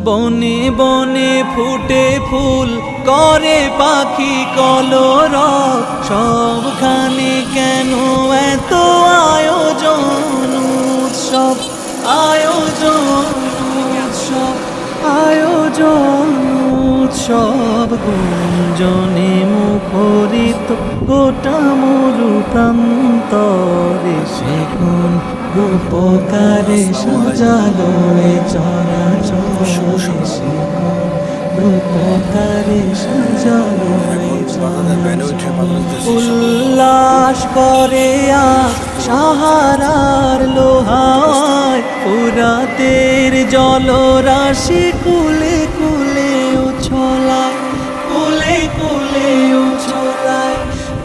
বনে বনে ফুটে ফুল করে পাখি কলরব, সবখানে কেন এত আয়োজন উৎসব, আয়োজন উৎসব, আয়োজন উৎসব। গুঞ্জনে মুখরিত গোটা মরু প্রান্তরে, সে কোন রূপকারে সাজালো এ চরাচর, সে কোন রূপকারে সাজালো এ চরাচর। উল্লাস করে সাহারার লোহায়, ফুরাতের জলরাশি কুলে কুলে উছলায়, কুলে কুলে উছলায়,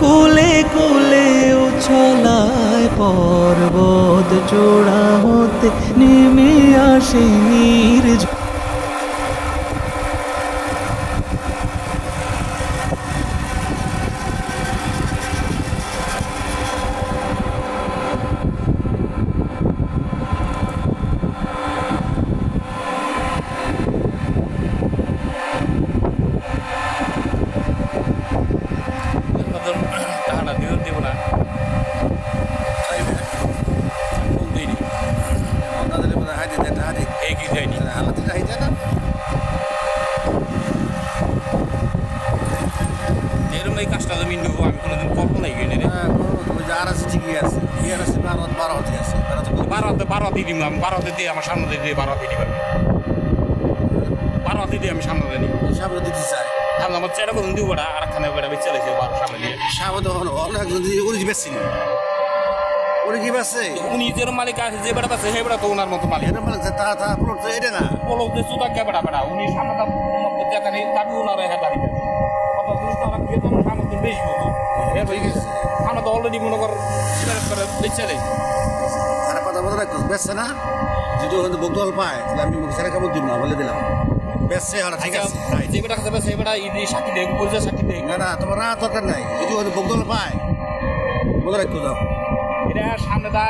কুলে কুলে উছলায়। পর্বত চূড়া হতে নেমে আসে নির্ঝর, টাকাটা দিতে দেবো না, এই কি যায়নি এরকম এই কাজটা তো মিন্টু আমি কোনোদিন কল্পনাই করিনি রে। বারোতে দিব আমি, বারোতে দিয়ে আমার সামনে দিয়ে বারোতে দিই, বারোতে দিয়ে আমি সামনে দিই সামনে দিতে চাই, সামনে আমার চেটা করুন দিব আর একখানে বেঁচে চালাইছে বারো সামনে দিয়ে। সামনে তো অনেকজন উনি বেশি উনি কি বেছে উনি যে মালিক আছে, যে বেড়া আছে সেই বেড়া তো ওনার মতো মালিক। এটা মানে তা পুরো তো এটা না বলো যে সুতা কে বেড়া বেড়া উনি সামনে যেখানে দাবি ওনার হ্যাঁ দাঁড়িয়ে কত জিনিস তো আমরা বেতন সামনে বেশি হতো আমরা তো অলরেডি মনে কর বেঁচে দেয় আর কথা বলতে রাখতো বেচছে না, যদি ওখানে বকদল পায় তাহলে আমি ছেলে কাপড় দিব না বলে দিলাম, বেচছে হলো ঠিক আছে। যে বেটা খাতে সেই বেটা ঈদ সাক্ষী দেয়, পরিচয় সাক্ষী দেয় না তোমার না দরকার নাই, যদি ওখানে বকদল পায় বলে রাখতো যাও। এটা সামনে দা